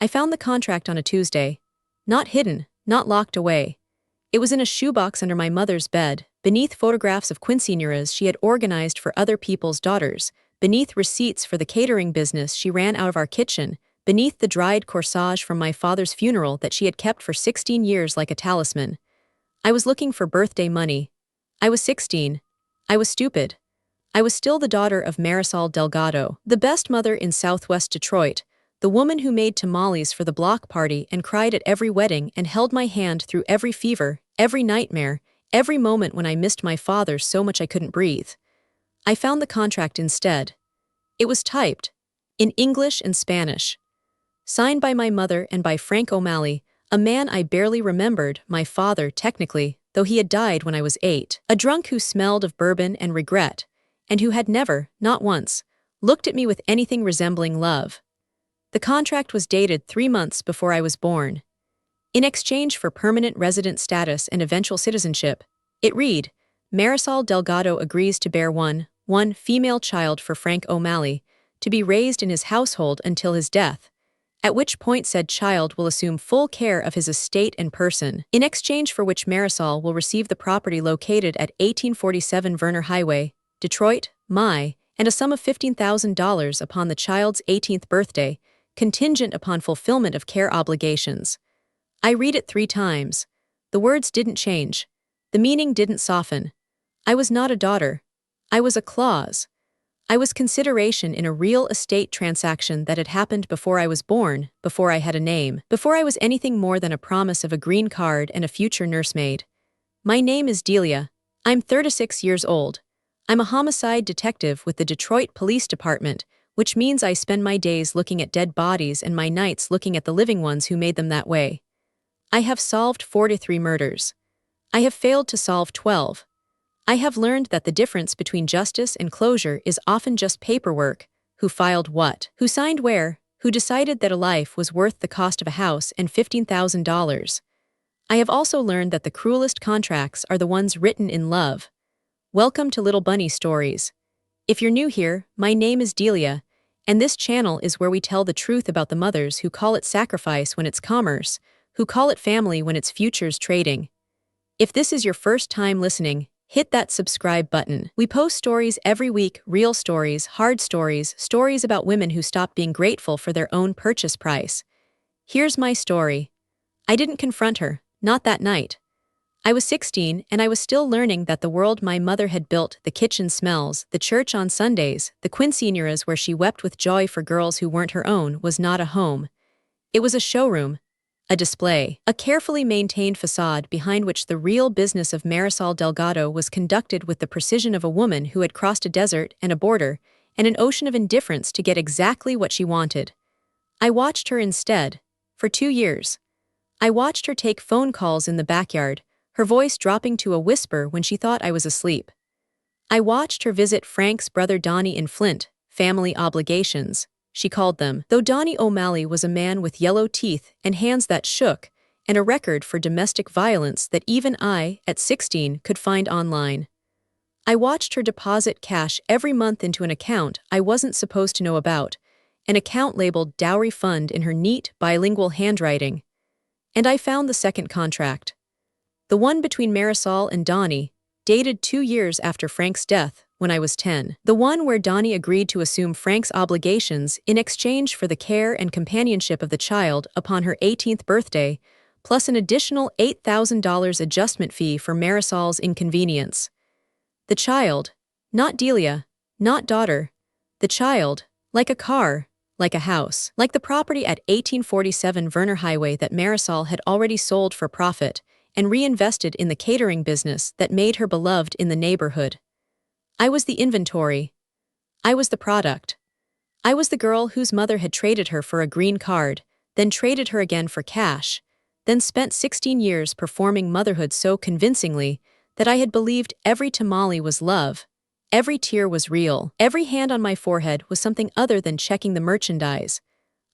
I found the contract on a Tuesday. Not hidden, not locked away. It was in a shoebox under my mother's bed, beneath photographs of quinceañeras she had organized for other people's daughters, beneath receipts for the catering business she ran out of our kitchen, beneath the dried corsage from my father's funeral that she had kept for 16 years like a talisman. I was looking for birthday money. I was 16. I was stupid. I was still the daughter of Marisol Delgado, the best mother in Southwest Detroit, the woman who made tamales for the block party and cried at every wedding and held my hand through every fever, every nightmare, every moment when I missed my father so much I couldn't breathe. I found the contract instead. It was typed, in English and Spanish. Signed by my mother and by Frank O'Malley, a man I barely remembered, my father technically, though he had died when I was 8. A drunk who smelled of bourbon and regret, and who had never, not once, looked at me with anything resembling love. The contract was dated 3 months before I was born. In exchange for permanent resident status and eventual citizenship, it read, Marisol Delgado agrees to bear one female child for Frank O'Malley, to be raised in his household until his death, at which point said child will assume full care of his estate and person, in exchange for which Marisol will receive the property located at 1847 Vernor Highway, Detroit, and a sum of $15,000 upon the child's 18th birthday, contingent upon fulfillment of care obligations. I read it 3 times. The words didn't change. The meaning didn't soften. I was not a daughter. I was a clause. I was consideration in a real estate transaction that had happened before I was born, before I had a name, before I was anything more than a promise of a green card and a future nursemaid. My name is Delia. I'm 36 years old. I'm a homicide detective with the Detroit Police Department, which means I spend my days looking at dead bodies and my nights looking at the living ones who made them that way. I have solved 43 murders. I have failed to solve 12. I have learned that the difference between justice and closure is often just paperwork. Who filed what? Who signed where? Who decided that a life was worth the cost of a house and $15,000? I have also learned that the cruelest contracts are the ones written in love. Welcome to Little Bunny Stories. If you're new here, my name is Delia, and this channel is where we tell the truth about the mothers who call it sacrifice when it's commerce, who call it family when it's futures trading. If this is your first time listening, hit that subscribe button. We post stories every week, real stories, hard stories, stories about women who stop being grateful for their own purchase price. Here's my story. I didn't confront her, not that night. I was 16 and I was still learning that the world my mother had built, the kitchen smells, the church on Sundays, the quinceañeras where she wept with joy for girls who weren't her own, was not a home. It was a showroom, a display, a carefully maintained facade behind which the real business of Marisol Delgado was conducted with the precision of a woman who had crossed a desert and a border and an ocean of indifference to get exactly what she wanted. I watched her instead, for 2 years. I watched her take phone calls in the backyard, her voice dropping to a whisper when she thought I was asleep. I watched her visit Frank's brother Donnie in Flint, family obligations, she called them, though Donnie O'Malley was a man with yellow teeth and hands that shook, and a record for domestic violence that even I, at 16, could find online. I watched her deposit cash every month into an account I wasn't supposed to know about, an account labeled Dowry Fund in her neat, bilingual handwriting. And I found the second contract. The one between Marisol and Donnie, dated 2 years after Frank's death, when I was 10. The one where Donnie agreed to assume Frank's obligations in exchange for the care and companionship of the child upon her 18th birthday, plus an additional $8,000 adjustment fee for Marisol's inconvenience. The child, not Delia, not daughter. The child, like a car, like a house, like the property at 1847 Vernor Highway that Marisol had already sold for profit and reinvested in the catering business that made her beloved in the neighborhood. I was the inventory. I was the product. I was the girl whose mother had traded her for a green card, then traded her again for cash, then spent 16 years performing motherhood so convincingly that I had believed every tamale was love, every tear was real, every hand on my forehead was something other than checking the merchandise.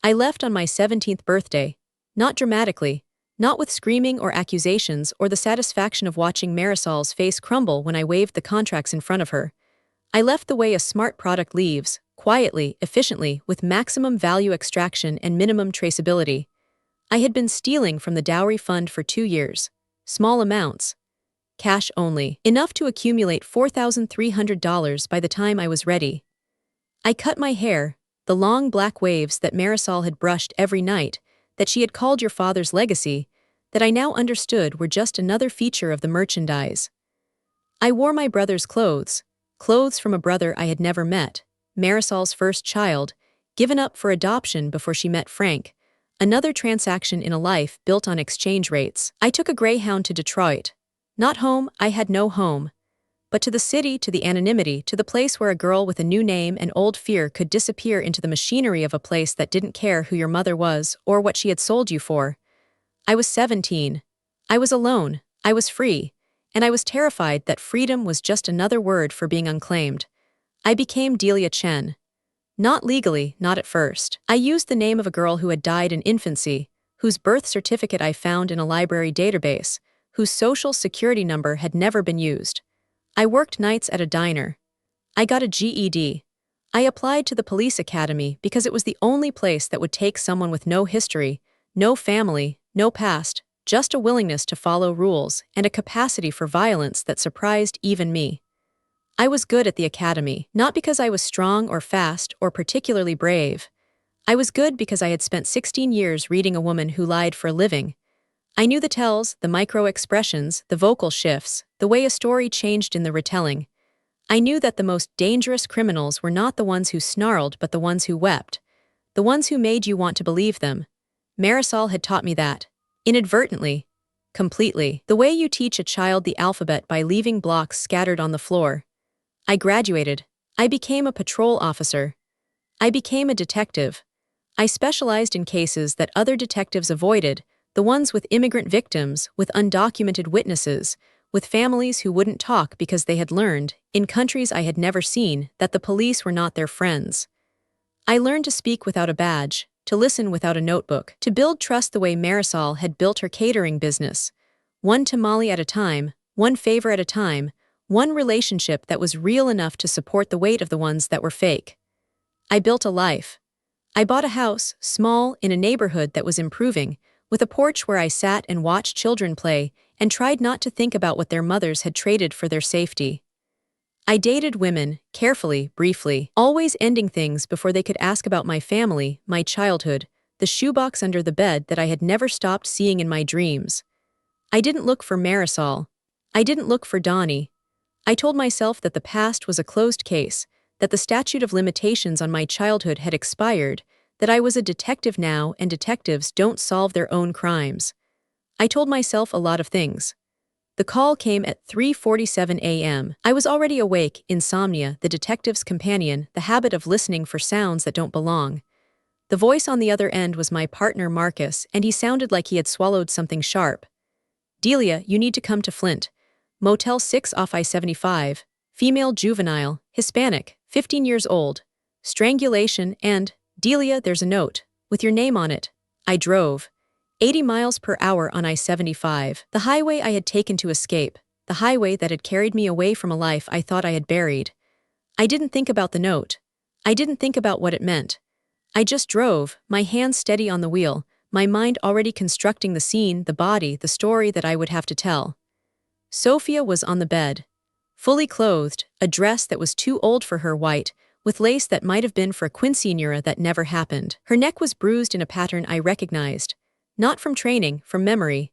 I left on my 17th birthday, not dramatically, not with screaming or accusations or the satisfaction of watching Marisol's face crumble when I waved the contracts in front of her. I left the way a smart product leaves, quietly, efficiently, with maximum value extraction and minimum traceability. I had been stealing from the dowry fund for 2 years. Small amounts. Cash only. Enough to accumulate $4,300 by the time I was ready. I cut my hair, the long black waves that Marisol had brushed every night, that she had called your father's legacy, that I now understood were just another feature of the merchandise. I wore my brother's clothes from a brother I had never met, Marisol's first child, given up for adoption before she met Frank, another transaction in a life built on exchange rates. I took a Greyhound to Detroit. Not home, I had no home. But to the city, to the anonymity, to the place where a girl with a new name and old fear could disappear into the machinery of a place that didn't care who your mother was or what she had sold you for. I was 17. I was alone, I was free, and I was terrified that freedom was just another word for being unclaimed. I became Delia Chen. Not legally, not at first. I used the name of a girl who had died in infancy, whose birth certificate I found in a library database, whose social security number had never been used. I worked nights at a diner. I got a GED. I applied to the police academy because it was the only place that would take someone with no history, no family, no past, just a willingness to follow rules and a capacity for violence that surprised even me. I was good at the academy, not because I was strong or fast or particularly brave. I was good because I had spent 16 years reading a woman who lied for a living. I knew the tells, the micro-expressions, the vocal shifts, the way a story changed in the retelling. I knew that the most dangerous criminals were not the ones who snarled but the ones who wept, the ones who made you want to believe them. Marisol had taught me that. Inadvertently. Completely. The way you teach a child the alphabet by leaving blocks scattered on the floor. I graduated. I became a patrol officer. I became a detective. I specialized in cases that other detectives avoided, the ones with immigrant victims, with undocumented witnesses, with families who wouldn't talk because they had learned, in countries I had never seen, that the police were not their friends. I learned to speak without a badge, to listen without a notebook, to build trust the way Marisol had built her catering business. One tamale at a time, one favor at a time, one relationship that was real enough to support the weight of the ones that were fake. I built a life. I bought a house, small, in a neighborhood that was improving, with a porch where I sat and watched children play and tried not to think about what their mothers had traded for their safety. I dated women, carefully, briefly, always ending things before they could ask about my family, my childhood, the shoebox under the bed that I had never stopped seeing in my dreams. I didn't look for Marisol. I didn't look for Donnie. I told myself that the past was a closed case, that the statute of limitations on my childhood had expired, that I was a detective now and detectives don't solve their own crimes. I told myself a lot of things. The call came at 3:47 a.m. I was already awake, insomnia, the detective's companion, the habit of listening for sounds that don't belong. The voice on the other end was my partner Marcus, and he sounded like he had swallowed something sharp. Delia, you need to come to Flint. Motel 6 off I-75. Female juvenile, Hispanic, 15 years old. Strangulation and, Delia, there's a note, with your name on it. I drove. 80 miles per hour on I-75, the highway I had taken to escape, the highway that had carried me away from a life I thought I had buried. I didn't think about the note. I didn't think about what it meant. I just drove, my hands steady on the wheel, my mind already constructing the scene, the body, the story that I would have to tell. Sophia was on the bed. Fully clothed, a dress that was too old for her white, with lace that might have been for a quinceañera that never happened. Her neck was bruised in a pattern I recognized. Not from training, from memory.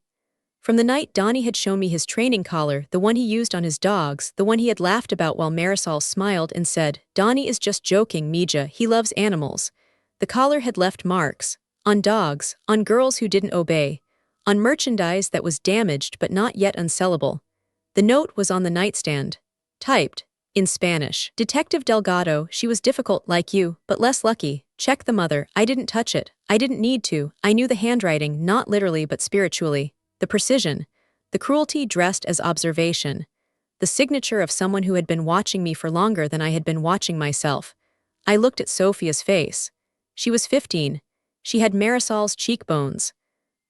From the night Donnie had shown me his training collar, the one he used on his dogs, the one he had laughed about while Marisol smiled and said, "Donnie is just joking, Mija, he loves animals." The collar had left marks. On dogs, on girls who didn't obey, on merchandise that was damaged but not yet unsellable. The note was on the nightstand. Typed. In Spanish. Detective Delgado, she was difficult like you, but less lucky. Check the mother. I didn't touch it. I didn't need to. I knew the handwriting, not literally but spiritually. The precision. The cruelty dressed as observation. The signature of someone who had been watching me for longer than I had been watching myself. I looked at Sophia's face. She was 15. She had Marisol's cheekbones.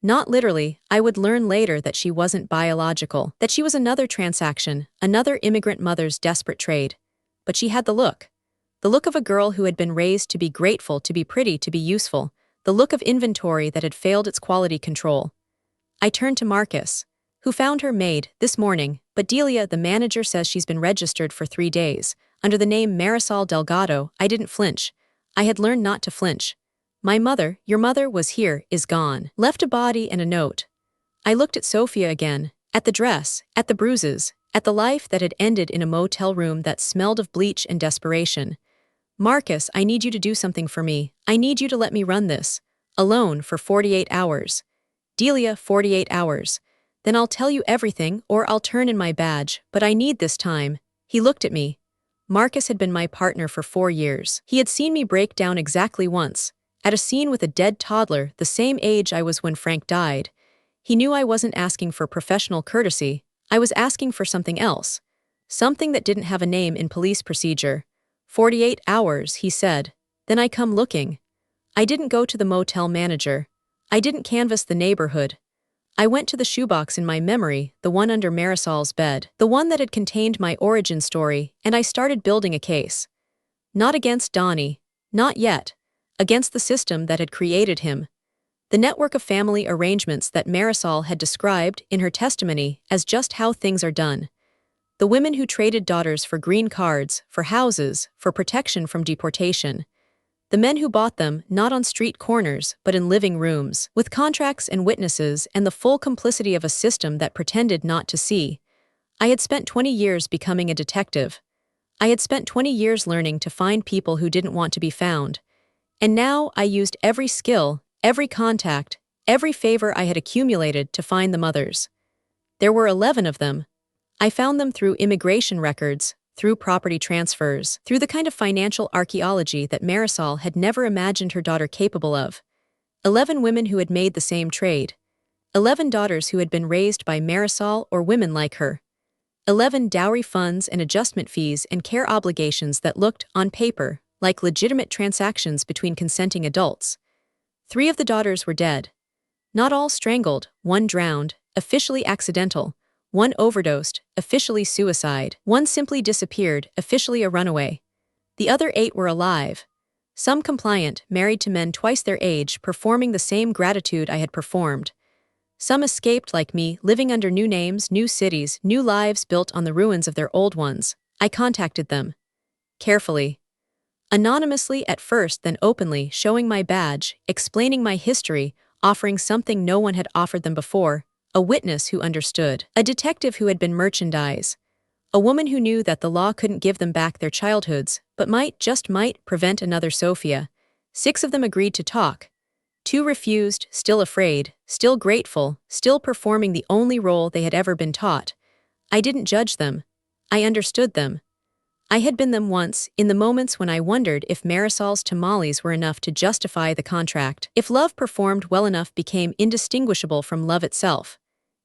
Not literally, I would learn later that she wasn't biological, that she was another transaction, another immigrant mother's desperate trade. But she had the look. The look of a girl who had been raised to be grateful, to be pretty, to be useful. The look of inventory that had failed its quality control. I turned to Marcus, who found her maid this morning, but Delia, the manager, says she's been registered for 3 days. Under the name Marisol Delgado. I didn't flinch. I had learned not to flinch. My mother, your mother, was here, is gone. Left a body and a note. I looked at Sophia again, at the dress, at the bruises, at the life that had ended in a motel room that smelled of bleach and desperation. Marcus, I need you to do something for me. I need you to let me run this. Alone for 48 hours. Delia, 48 hours. Then I'll tell you everything, or I'll turn in my badge, but I need this time. He looked at me. Marcus had been my partner for 4 years. He had seen me break down exactly once, at a scene with a dead toddler, the same age I was when Frank died. He knew I wasn't asking for professional courtesy. I was asking for something else. Something that didn't have a name in police procedure. 48 hours, he said. Then I come looking. I didn't go to the motel manager. I didn't canvass the neighborhood. I went to the shoebox in my memory, the one under Marisol's bed, the one that had contained my origin story, and I started building a case. Not against Donnie. Not yet. Against the system that had created him. The network of family arrangements that Marisol had described in her testimony as just how things are done. The women who traded daughters for green cards, for houses, for protection from deportation. The men who bought them not on street corners but in living rooms, with contracts and witnesses and the full complicity of a system that pretended not to see. I had spent 20 years becoming a detective. I had spent 20 years learning to find people who didn't want to be found. And now I used every skill, every contact, every favor I had accumulated to find the mothers. There were 11 of them. I found them through immigration records, through property transfers, through the kind of financial archaeology that Marisol had never imagined her daughter capable of. 11 women who had made the same trade. 11 daughters who had been raised by Marisol or women like her. 11 dowry funds and adjustment fees and care obligations that looked, on paper, like legitimate transactions between consenting adults. 3 of the daughters were dead. Not all strangled, 1 drowned, officially accidental. 1 overdosed, officially suicide. 1 simply disappeared, officially a runaway. The other 8 were alive. Some compliant, married to men twice their age, performing the same gratitude I had performed. Some escaped like me, living under new names, new cities, new lives built on the ruins of their old ones. I contacted them. Carefully. Anonymously at first, then openly, showing my badge, explaining my history, offering something no one had offered them before. A witness who understood. A detective who had been merchandise. A woman who knew that the law couldn't give them back their childhoods, but might, just might, prevent another Sophia. 6 of them agreed to talk. 2 refused, still afraid, still grateful, still performing the only role they had ever been taught. I didn't judge them. I understood them. I had been them once, in the moments when I wondered if Marisol's tamales were enough to justify the contract, if love performed well enough became indistinguishable from love itself.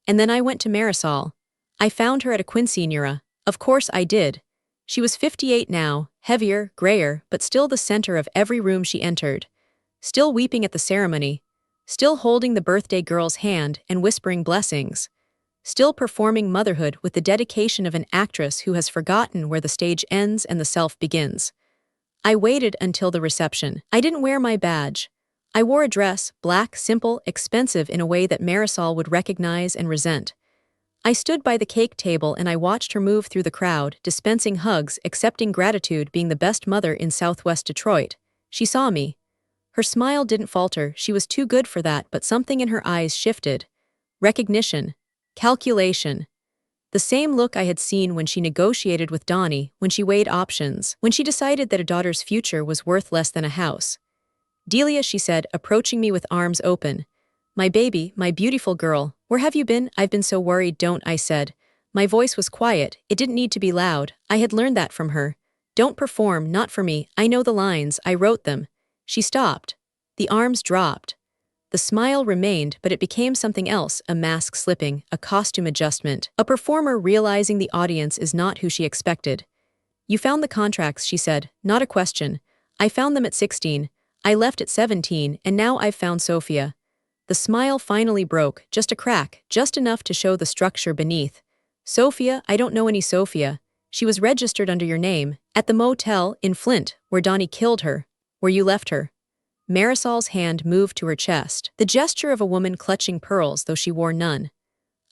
And then I went to Marisol. I found her at a quinceañera. Of course I did. She was 58 now, heavier, grayer, but still the center of every room she entered. Still weeping at the ceremony. Still holding the birthday girl's hand and whispering blessings. Still performing motherhood with the dedication of an actress who has forgotten where the stage ends and the self begins. I waited until the reception. I didn't wear my badge. I wore a dress, black, simple, expensive in a way that Marisol would recognize and resent. I stood by the cake table and I watched her move through the crowd, dispensing hugs, accepting gratitude, being the best mother in Southwest Detroit. She saw me. Her smile didn't falter, she was too good for that, but something in her eyes shifted. Recognition. Calculation. The same look I had seen when she negotiated with Donnie, when she weighed options, when she decided that a daughter's future was worth less than a house. Delia, she said, approaching me with arms open. My baby, my beautiful girl, where have you been? I've been so worried, don't I said. My voice was quiet, it didn't need to be loud, I had learned that from her. Don't perform, not for me, I know the lines, I wrote them. She stopped. The arms dropped. The smile remained, but it became something else, a mask slipping, a costume adjustment, a performer realizing the audience is not who she expected. You found the contracts, she said, not a question. I found them at 16. I left at 17, and now I've found Sophia. The smile finally broke, just a crack, just enough to show the structure beneath. Sophia, I don't know any Sophia. She was registered under your name, at the motel in Flint, where Donnie killed her, where you left her. Marisol's hand moved to her chest, the gesture of a woman clutching pearls though she wore none.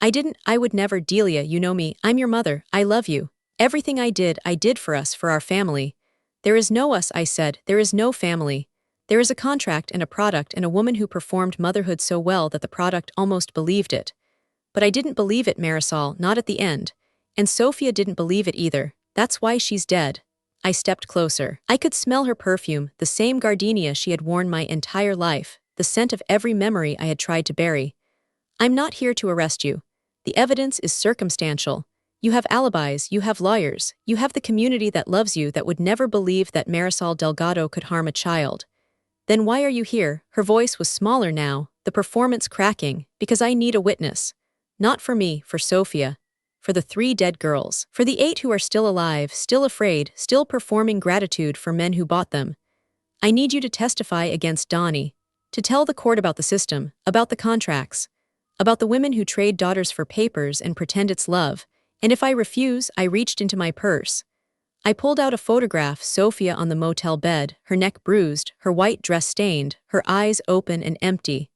I would never, Delia, you know me, I'm your mother, I love you. Everything I did for us, for our family. There is no us, I said, there is no family. There is a contract and a product and a woman who performed motherhood so well that the product almost believed it. But I didn't believe it, Marisol, not at the end. And Sophia didn't believe it either. That's why she's dead. I stepped closer. I could smell her perfume, the same gardenia she had worn my entire life, the scent of every memory I had tried to bury. I'm not here to arrest you. The evidence is circumstantial. You have alibis, you have lawyers, you have the community that loves you that would never believe that Marisol Delgado could harm a child. Then why are you here? Her voice was smaller now, the performance cracking, because I need a witness. Not for me, for Sophia. For the 3 dead girls. For the 8 who are still alive, still afraid, still performing gratitude for men who bought them. I need you to testify against Donnie. To tell the court about the system, about the contracts. About the women who trade daughters for papers and pretend it's love. And if I refuse, I reached into my purse. I pulled out a photograph, Sophia on the motel bed, her neck bruised, her white dress stained, her eyes open and empty.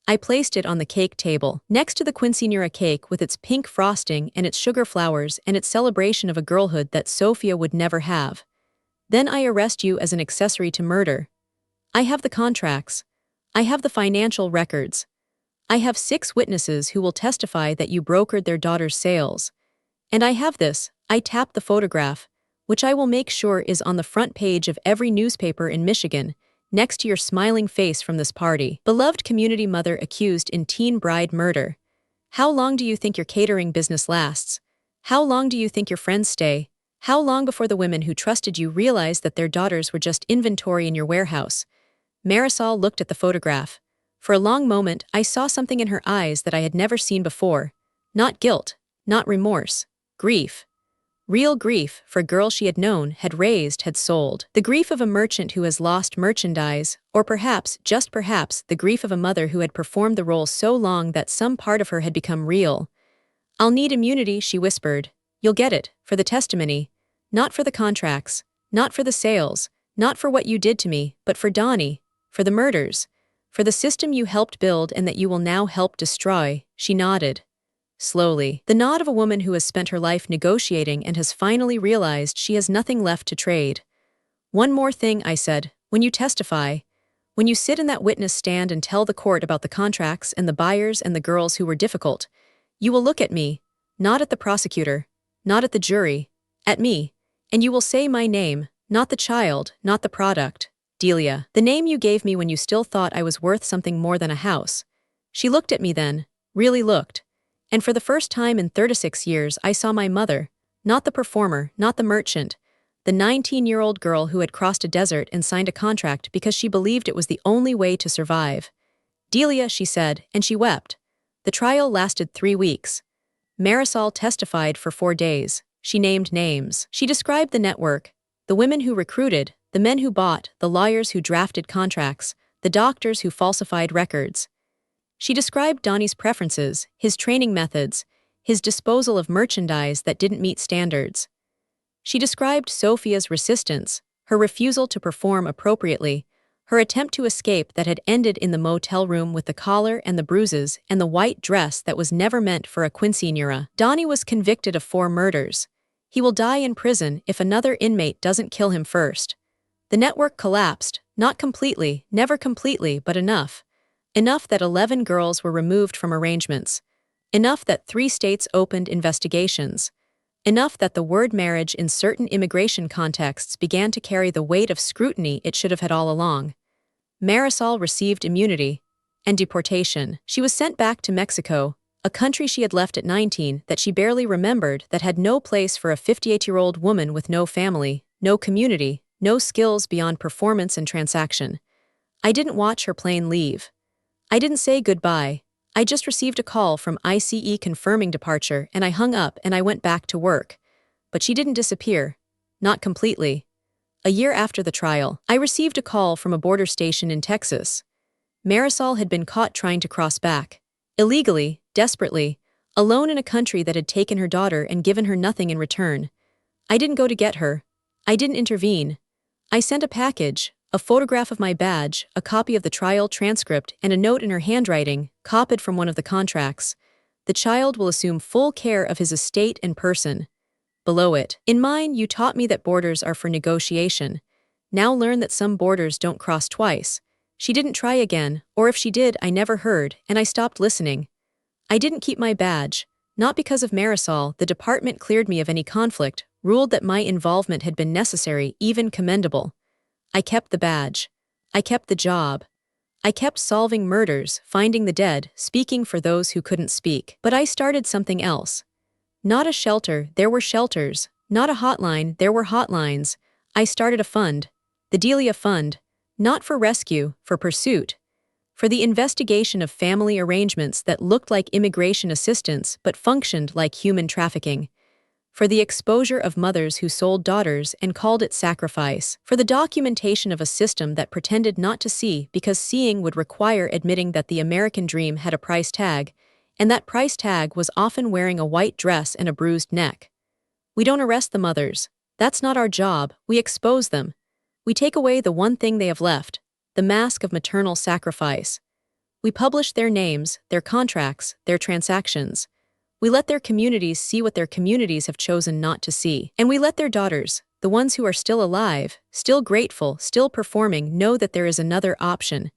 I placed it on the cake table, next to the quinceañera cake with its pink frosting and its sugar flowers and its celebration of a girlhood that Sophia would never have. Then I arrest you as an accessory to murder. I have the contracts. I have the financial records. I have 6 witnesses who will testify that you brokered their daughter's sales. And I have this, I tapped the photograph, which I will make sure is on the front page of every newspaper in Michigan, next to your smiling face from this party. Beloved community mother accused in teen bride murder. How long do you think your catering business lasts? How long do you think your friends stay? How long before the women who trusted you realize that their daughters were just inventory in your warehouse? Marisol looked at the photograph. For a long moment, I saw something in her eyes that I had never seen before. Not guilt, not remorse. Grief. Real grief for a girl she had known, had raised, had sold. The grief of a merchant who has lost merchandise, or perhaps, just perhaps, the grief of a mother who had performed the role so long that some part of her had become real. I'll need immunity, she whispered. You'll get it, for the testimony. Not for the contracts, not for the sales, not for what you did to me, but for Donnie, for the murders, for the system you helped build and that you will now help destroy, she nodded. Slowly, the nod of a woman who has spent her life negotiating and has finally realized she has nothing left to trade. One more thing, I said, when you testify, when you sit in that witness stand and tell the court about the contracts and the buyers and the girls who were difficult, you will look at me, not at the prosecutor, not at the jury, at me, and you will say my name, not the child, not the product, Delia, the name you gave me when you still thought I was worth something more than a house. She looked at me then, really looked. And for the first time in 36 years I saw my mother, not the performer, not the merchant, the 19-year-old girl who had crossed a desert and signed a contract because she believed it was the only way to survive. Delia, she said, and she wept. The trial lasted 3 weeks. Marisol testified for 4 days. She named names. She described the network, the women who recruited, the men who bought, the lawyers who drafted contracts, the doctors who falsified records. She described Donnie's preferences, his training methods, his disposal of merchandise that didn't meet standards. She described Sophia's resistance, her refusal to perform appropriately, her attempt to escape that had ended in the motel room with the collar and the bruises and the white dress that was never meant for a quinceañera. Donnie was convicted of 4 murders. He will die in prison if another inmate doesn't kill him first. The network collapsed, not completely, never completely, but enough. Enough that 11 girls were removed from arrangements. Enough that 3 states opened investigations. Enough that the word marriage in certain immigration contexts began to carry the weight of scrutiny it should have had all along. Marisol received immunity and deportation. She was sent back to Mexico, a country she had left at 19 that she barely remembered, that had no place for a 58-year-old woman with no family, no community, no skills beyond performance and transaction. I didn't watch her plane leave. I didn't say goodbye. I just received a call from ICE confirming departure and I hung up and I went back to work. But she didn't disappear. Not completely. A year after the trial, I received a call from a border station in Texas. Marisol had been caught trying to cross back. Illegally, desperately, alone in a country that had taken her daughter and given her nothing in return. I didn't go to get her. I didn't intervene. I sent a package, a photograph of my badge, a copy of the trial transcript, and a note in her handwriting, copied from one of the contracts. The child will assume full care of his estate and person. Below it, in mine, you taught me that borders are for negotiation. Now learn that some borders don't cross twice. She didn't try again, or if she did, I never heard, and I stopped listening. I didn't keep my badge. Not because of Marisol, the department cleared me of any conflict, ruled that my involvement had been necessary, even commendable. I kept the badge. I kept the job. I kept solving murders, finding the dead, speaking for those who couldn't speak. But I started something else. Not a shelter, there were shelters. Not a hotline, there were hotlines. I started a fund. The Delia Fund. Not for rescue, for pursuit. For the investigation of family arrangements that looked like immigration assistance but functioned like human trafficking. For the exposure of mothers who sold daughters and called it sacrifice. For the documentation of a system that pretended not to see because seeing would require admitting that the American dream had a price tag, and that price tag was often wearing a white dress and a bruised neck. We don't arrest the mothers. That's not our job. We expose them. We take away the one thing they have left, the mask of maternal sacrifice. We publish their names, their contracts, their transactions. We let their communities see what their communities have chosen not to see. And we let their daughters, the ones who are still alive, still grateful, still performing, know that there is another option.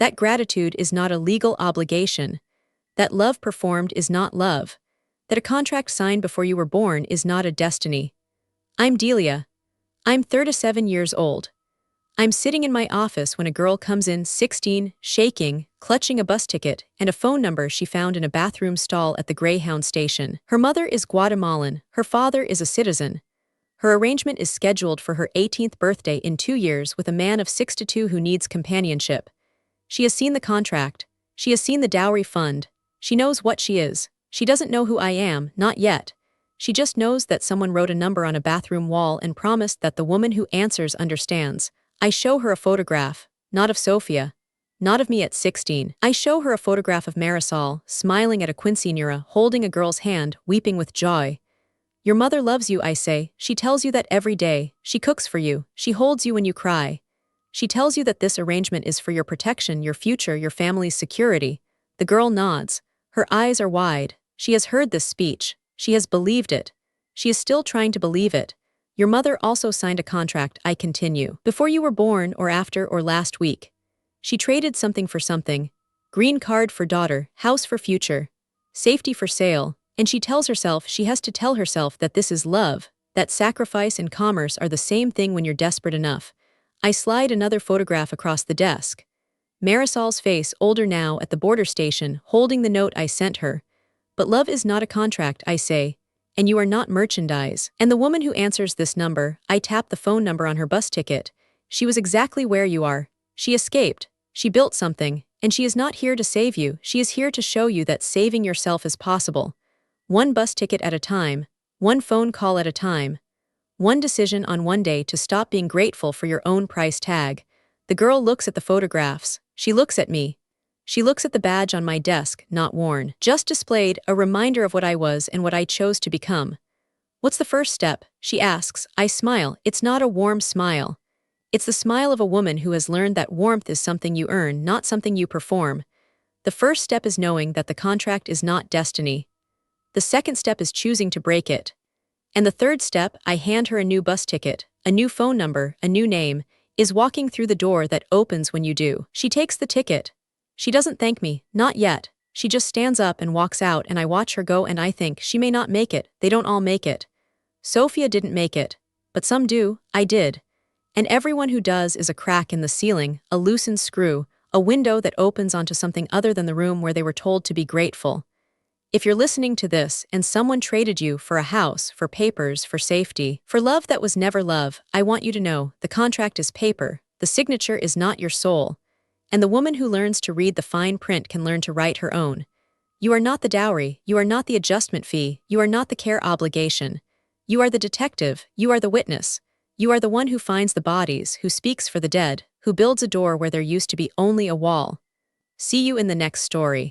That gratitude is not a legal obligation. That love performed is not love. That a contract signed before you were born is not a destiny. I'm Delia. I'm 37 years old. I'm sitting in my office when a girl comes in, 16, shaking, clutching a bus ticket and a phone number she found in a bathroom stall at the Greyhound station. Her mother is Guatemalan, her father is a citizen. Her arrangement is scheduled for her 18th birthday in 2 years with a man of 62 who needs companionship. She has seen the contract. She has seen the dowry fund. She knows what she is. She doesn't know who I am, not yet. She just knows that someone wrote a number on a bathroom wall and promised that the woman who answers understands. I show her a photograph, not of Sophia, not of me at 16. I show her a photograph of Marisol, smiling at a quinceañera, holding a girl's hand, weeping with joy. Your mother loves you, I say. She tells you that every day. She cooks for you. She holds you when you cry. She tells you that this arrangement is for your protection, your future, your family's security. The girl nods. Her eyes are wide. She has heard this speech. She has believed it. She is still trying to believe it. Your mother also signed a contract, I continue. Before you were born, or after, or last week. She traded something for something. Green card for daughter, house for future. Safety for sale. And she tells herself, she has to tell herself that this is love, that sacrifice and commerce are the same thing when you're desperate enough. I slide another photograph across the desk. Marisol's face, older now, at the border station, holding the note I sent her. But love is not a contract, I say. And you are not merchandise. And the woman who answers this number, I tap the phone number on her bus ticket. She was exactly where you are. She escaped. She built something. And she is not here to save you. She is here to show you that saving yourself is possible. One bus ticket at a time. One phone call at a time. One decision on one day to stop being grateful for your own price tag. The girl looks at the photographs. She looks at me. She looks at the badge on my desk, not worn, just displayed, a reminder of what I was and what I chose to become. What's the first step? She asks. I smile. It's not a warm smile. It's the smile of a woman who has learned that warmth is something you earn, not something you perform. The first step is knowing that the contract is not destiny. The second step is choosing to break it. And the third step, I hand her a new bus ticket, a new phone number, a new name, is walking through the door that opens when you do. She takes the ticket. She doesn't thank me, not yet. She just stands up and walks out and I watch her go and I think she may not make it. They don't all make it. Sophia didn't make it. But some do. I did. And everyone who does is a crack in the ceiling, a loosened screw, a window that opens onto something other than the room where they were told to be grateful. If you're listening to this and someone traded you for a house, for papers, for safety, for love that was never love, I want you to know the contract is paper. The signature is not your soul. And the woman who learns to read the fine print can learn to write her own. You are not the dowry, you are not the adjustment fee, you are not the care obligation. You are the detective, you are the witness. You are the one who finds the bodies, who speaks for the dead, who builds a door where there used to be only a wall. See you in the next story.